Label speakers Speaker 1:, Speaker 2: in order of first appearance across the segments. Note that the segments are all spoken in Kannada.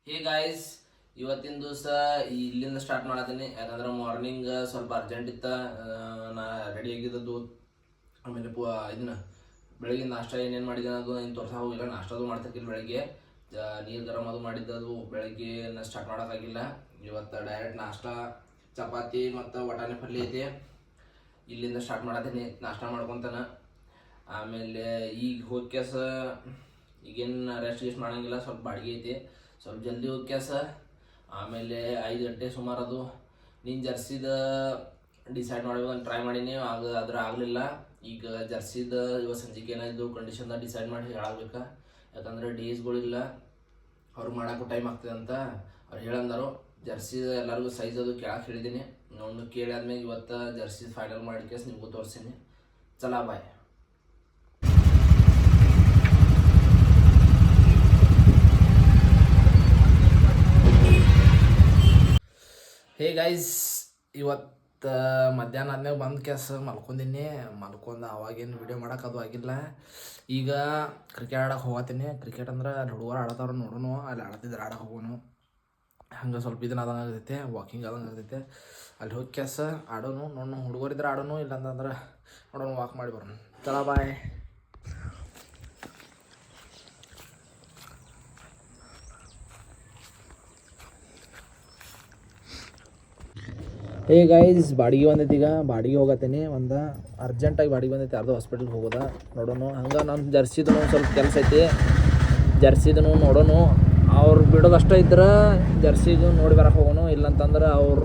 Speaker 1: ಹೇ ಗಾಯ್ಸ್, ಇವತ್ತಿನ ದಿವಸ ಇಲ್ಲಿಂದ ಸ್ಟಾರ್ಟ್ ಮಾಡತ್ತೀನಿ. ಯಾಕಂದ್ರೆ ಮಾರ್ನಿಂಗ್ ಸ್ವಲ್ಪ ಅರ್ಜೆಂಟ್ ಇತ್ತ. ನಾ ರೆಡಿ ಆಗಿದ್ದದ್ದು. ಆಮೇಲೆ ಇದನ್ನ ಬೆಳಗ್ಗೆ ನಾಷ್ಟ ಏನೇನು ಮಾಡಿದ್ದೇನೆ ಅದು ಏನು ತೋರ್ಸ ಹೋಗಿಲ್ಲ. ನಾಷ್ಟದು ಮಾಡ್ತಿರ್ಕಿಲ್ಲ ಬೆಳಗ್ಗೆ. ನೀರು ಗರಂ ಅದು ಮಾಡಿದ್ದದು ಬೆಳಗ್ಗೆ ಸ್ಟಾರ್ಟ್ ಮಾಡೋಕ್ಕಾಗಿಲ್ಲ. ಇವತ್ತು ಡೈರೆಕ್ಟ್ ನಾಷ್ಟ ಚಪಾತಿ ಮತ್ತು ವಟಾಣಿ ಪಲ್ಯ ಐತಿ. ಇಲ್ಲಿಂದ ಸ್ಟಾರ್ಟ್ ಮಾಡತ್ತೀನಿ ನಾಷ್ಟ ಮಾಡ್ಕೊತಾನೆ. ಆಮೇಲೆ ಈಗ ಹೋಗಿ ಕೆಸ ಈಗೇನು ರೆಸ್ಟ್ ಮಾಡಂಗಿಲ್ಲ. ಸ್ವಲ್ಪ ಬಾಡಿಗೆ ಐತಿ, ಸ್ವಲ್ಪ ಜಲ್ದಿ ಹೋಗಿ ಕೆಸ. ಆಮೇಲೆ 5 ಗಂಟೆ ಸುಮಾರು ಅದು ನೀನು ಜರ್ಸಿದ ಡಿಸೈಡ್ ಮಾಡ್ಬೇಕಂತ ಟ್ರೈ ಮಾಡೀನಿ. ಅದ್ರ ಆಗಲಿಲ್ಲ. ಈಗ ಜರ್ಸಿದ ಇವತ್ತು ಸಂಜೆಗೆ ಏನಾಯಿತು ಕಂಡೀಷನ್ದಾಗ ಡಿಸೈಡ್ ಮಾಡಿ ಹೇಳಬೇಕು. ಯಾಕಂದ್ರೆ ಡೇಸ್ಗಳಿಲ್ಲ, ಅವ್ರು ಮಾಡೋಕ್ಕೂ ಟೈಮ್ ಆಗ್ತದೆ ಅಂತ ಅವ್ರು ಹೇಳಂದರು. ಜರ್ಸಿದ ಎಲ್ಲರಿಗೂ ಸೈಜ್ ಅದು ಕೇಳಕ್ಕೆ ಹೇಳಿದ್ದೀನಿ. ನೋಡು ಕೇಳಿ ಆದ್ಮೇಲೆ ಇವತ್ತು ಜರ್ಸಿ ಫೈನಲ್ ಮಾಡಿ ಕೇಸ್ ನಿಮಗೂ ತೋರಿಸ್ತೀನಿ. ಚಲಾ ಬಾಯ್. ಹೇ ಗೈಸ್, ಇವತ್ತು ಮಧ್ಯಾಹ್ನ ಆದ್ಮೇಲೆ ಬಂದು ಕೆಲಸ ಮಲ್ಕೊಂಡೀನಿ. ಮಲ್ಕೊಂಡು ಅವಾಗೇನು ವಿಡಿಯೋ ಮಾಡೋಕ್ಕದು ಆಗಿಲ್ಲ. ಈಗ ಕ್ರಿಕೆಟ್ ಆಡೋಕೆ ಹೋಗತ್ತೀನಿ. ಕ್ರಿಕೆಟ್ ಅಂದ್ರೆ ಅಲ್ಲಿ ಹುಡುಗರು ಆಡೋದವ್ರು ನೋಡೋನು, ಅಲ್ಲಿ ಆಡತ್ತಿದ್ರೆ ಆಡೋಕೆ ಹೋಗೋನು. ಹಂಗೆ ಸ್ವಲ್ಪ ಇದನ್ನ ಆದಂಗೆ ಆಗ್ತೈತೆ, ವಾಕಿಂಗ್ ಆದಂಗೆ ಆಗ್ತೈತೆ. ಅಲ್ಲಿ ಹೋಗಿ ಕೆಲಸ ಆಡೋನು ನೋಡೋಣ. ಹುಡುಗರಿದ್ರೆ ಆಡೋನು, ಇಲ್ಲಾಂತಂದ್ರೆ ನೋಡೋಣ ವಾಕ್ ಮಾಡಿ ಬರೋಣ. ಚಲೋ ಬಾಯ್. ಹೇ ಗೈಸ್, ಬಾಡಿಗೆ ಬಂದೈತಿ. ಈಗ ಬಾಡಿಗೆ ಹೋಗತ್ತೀನಿ. ಒಂದು ಅರ್ಜೆಂಟಾಗಿ ಬಾಡಿಗೆ ಬಂದೈತಿ, ಯಾರ್ದೋ ಹಾಸ್ಪಿಟ್ಲ್ಗೆ ಹೋಗೋದ. ನೋಡೋಣ. ಹಂಗೆ ನಾನು ಜರ್ಸಿದೂ ಸ್ವಲ್ಪ ಕೆಲಸ ಐತಿ. ಜರ್ಸಿದೂ ನೋಡೋಣ. ಅವ್ರು ಬಿಡೋದು ಅಷ್ಟೇ ಇದ್ರೆ ಜರ್ಸಿಗೂ ನೋಡಿ ಬರೋಕೆ ಹೋಗೋಣ. ಇಲ್ಲಂತಂದ್ರೆ ಅವ್ರ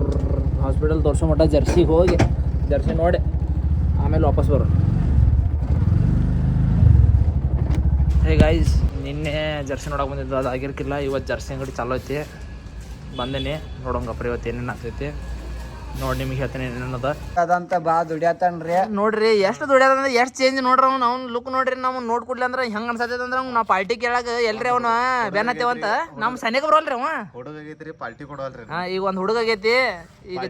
Speaker 1: ಹಾಸ್ಪಿಟಲ್ ತೋರಿಸೋ ಮಟ್ಟ ಜರ್ಸಿಗೆ ಹೋಗಿ ಜರ್ಸಿ ನೋಡಿ ಆಮೇಲೆ ವಾಪಸ್ ಬರೋಣ. ಹೇ ಗೈಸ್, ನಿನ್ನೆ ಜರ್ಸಿ ನೋಡೋಕೆ ಬಂದಿದ್ದು, ಅದು ಆಗಿರ್ಕಿಲ್ಲ. ಇವತ್ತು ಜರ್ಸಿ ಅಂಗಡಿ ಚಾಲೂ ಐತಿ, ಬಂದೇನಿ. ನೋಡೋಂಗಪ್ಪ ಇವತ್ತು ಏನೇನು ಆಗ್ತೈತಿ ನೋಡಿ. ನಿಮ್ಗೆ ಹೇಳ್ತೀನಿ ಏನೇನದ
Speaker 2: ಅದಂತ ಬಾ ದುಡಿಯತಾನ್ರಿ.
Speaker 1: ನೋಡ್ರಿ ಎಷ್ಟು ದುಡಿಯೋದಂದ್ರೆ ಎಷ್ಟು ಚೇಂಜ್ ನೋಡ್ರಿ. ಅವ್ನು ಲುಕ್ ನೋಡ್ರಿ. ನಾವು ನೋಡ್ಕೊಡ್ಲಿ ಅಂದ್ರೆ ಹೆಂಗೆ ಅನ್ಸತೈತೆ ಅಂದ್ರೆ ನಾವು ಪಾರ್ಟಿ ಕೇಳಾಗ ಎಲ್ರಿ ಅವನು ಬೆನ್ನತ್ತೇವಂತ ನಮ್ಮ ಸನಿಗೆ ಬರೋಲ್ರಿ ಅವ
Speaker 2: ಹುಡುಗೈತ್ರಿ, ಪಾರ್ಟಿ ಕೊಡವಲ್ರಿ.
Speaker 1: ಈಗ ಒಂದು ಹುಡುಗ ಆಗೈತಿ. ಈಗ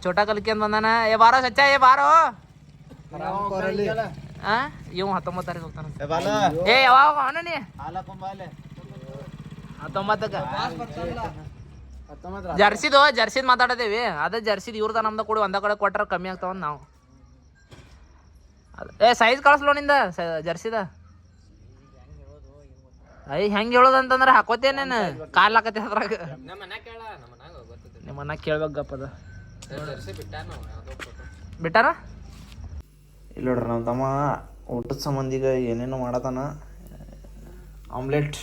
Speaker 1: ಚೋಟಾ ಕಲ್ಕಿ ಅಂತ ಬಂದಾನ. ಏ ಬಾರೋ ಸಚ್ಚ, ಏ ಬಾರೋ. ಇವ್ 19 ತಾರೀಕು ಹೋಗ್ತಾನ. ಏ ಯಾವಾಗ ಅವನ ನೀ 19ಕ್ಕೆ ಜರ್ಸಿದ್ ಮಾತಾಡದೇವಿ. ಅದೇ ಜರ್ಸಿದ್ ಇವ್ರದ ನಮ್ದ ಕೂಡ ಒಂದ ಕಡೆ ಕೊಟ್ರ ಕಮ್ಮಿ ಆಗ್ತಾವಂತ ನಾವು. ಏ ಸೈಜ್ ಕಳಿಸ್ಲೋ ನಿಂದ ಜರ್ಸಿದ. ಹೆಂಗೆ ಹೇಳೋದಂತಂದ್ರೆ ಹಾಕೋತೇನೇನು ಕಾಲ್ ಹಾಕತ್ತೆ ಅದ್ರಾಗ. ನಿಮ್ಮ ಮನ್ಯಾಗ ಕೇಳ್ಬೇಕಪ್ಪ. ಅದ ಬಿಟ್ಟಾರ ಇಲ್ಲ ನೋಡ್ರಿ. ನಮ್ಮ ತಮ್ಮ ಊಟದ ಸಂಬಂಧಿಗ ಏನೇನೋ ಮಾಡತಾನ. ಆಮ್ಲೆಟ್,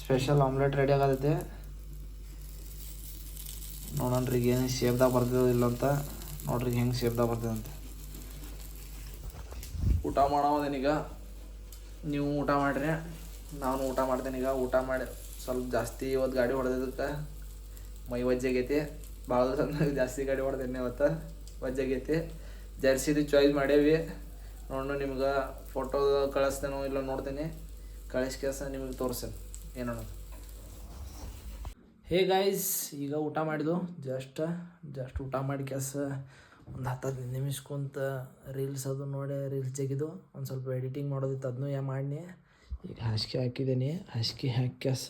Speaker 1: ಸ್ಪೆಷಲ್ ಆಮ್ಲೆಟ್ ರೆಡಿ ಆಗತೈತೆ. ನೋಡೋಣ್ರಿ ಈಗ ಏನು ಶೇಪ್ದಾಗ ಬರ್ತದೆ ಇಲ್ಲ ಅಂತ. ನೋಡ್ರಿ ಹೆಂಗೆ ಶೇಪ್ದಾಗ ಬರ್ತದೆ ಅಂತ. ಊಟ ಮಾಡೋದೇನೀಗ. ನೀವು ಊಟ ಮಾಡಿರಿ, ನಾನು ಊಟ ಮಾಡ್ತೇನೆ. ಈಗ ಊಟ ಮಾಡಿ ಸ್ವಲ್ಪ ಜಾಸ್ತಿ ಇವತ್ತು ಗಾಡಿ ಹೊಡೆದಕ್ಕೆ ಮೈ ವಜ್ಜಾಗೈತಿ. ಭಾಳ ದಿವಸ ಜಾಸ್ತಿ ಗಾಡಿ ಹೊಡೆದೇನೆ ಇವತ್ತು, ವಜ್ಜಾಗೈತಿ. ಜರ್ಸಿದು ಚಾಯ್ಸ್ ಮಾಡೇವಿ. ನೋಡೋಣ, ನಿಮ್ಗೆ ಫೋಟೋ ಕಳಿಸ್ತೇನೋ ಇಲ್ಲ ನೋಡ್ತೀನಿ. ಕಳಿಸ್ಕೇಸ ನಿಮಗೆ ತೋರಿಸ್ತೇನೆ ಏನೋ. ಹೇ ಗೈಸ್, ಈಗ ಊಟ ಮಾಡಿದ್ದು. ಜಸ್ಟ್ ಊಟ ಮಾಡಿ ಕೆಲಸ ಒಂದು 10-15 ನಿಮಿಷ ಕುಂತ ರೀಲ್ಸ್ ಅದು ನೋಡಿ ರೀಲ್ಸ್ ಜಗಿದು ಒಂದು ಸ್ವಲ್ಪ ಎಡಿಟಿಂಗ್ ಮಾಡೋದಿತ್ತು, ಅದನ್ನೂ ಮಾಡಿ. ಈಗ ಹಾಸಿಗೆ ಹಾಕಿದ್ದೀನಿ. ಹಾಸಿಗೆ ಹಾಕಿ ಕೆಲಸ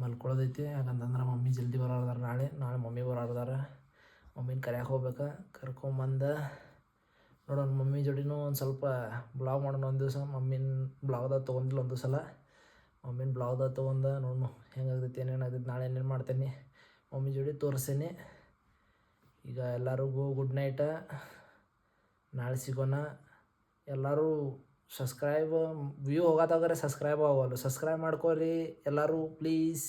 Speaker 1: ಮಲ್ಕೊಳ್ಳೋದೈತಿ. ಯಾಕಂತಂದ್ರೆ ಮಮ್ಮಿ ಜಲ್ದಿ ಬರೋದಾರ. ನಾಳೆ ಮಮ್ಮಿ ಬರೋದಾರ. ಮಮ್ಮಿನ ಕರ್ಯಾಕೆ ಹೋಗ್ಬೇಕು. ಕರ್ಕೊಂಬಂದು ನೋಡೋಣ ಮಮ್ಮಿ ಜೋಡಿನೂ ಒಂದು ಸ್ವಲ್ಪ ಬ್ಲಾಗ್ ಮಾಡೋಣ. ಒಂದು ದಿವಸ ಮಮ್ಮಿನ ಬ್ಲಾಗ್ದಾಗ ತೊಗೊಂಡಿಲ್ಲ ಒಂದು ಸಲ. ಮಮ್ಮಿನ ಬ್ಲಾಗ್ದಾಗ ತೊಗೊಂಡು ನೋಡೋಣ ಹೆಂಗಾಗ್ತೈತಿ, ಏನೇನಾಗ್ತೈತಿ. ನಾಳೆ ಏನೇನು ಮಾಡ್ತೇನೆ ಮಮ್ಮಿ ಜೋಡಿ ತೋರಿಸ್ತೇನೆ. ಈಗ ಎಲ್ಲರಿಗೂ ಗುಡ್ ನೈಟ. ನಾಳೆ ಸಿಗೋಣ. ಎಲ್ಲರೂ ಸಬ್ಸ್ಕ್ರೈಬ್ ವ್ಯೂ ಹೋಗೋದಾದ್ರೆ ಸಬ್ಸ್ಕ್ರೈಬ್ ಆಗೋಲ್ಲ. ಸಬ್ಸ್ಕ್ರೈಬ್ ಮಾಡ್ಕೊರಿ ಎಲ್ಲರೂ ಪ್ಲೀಸ್.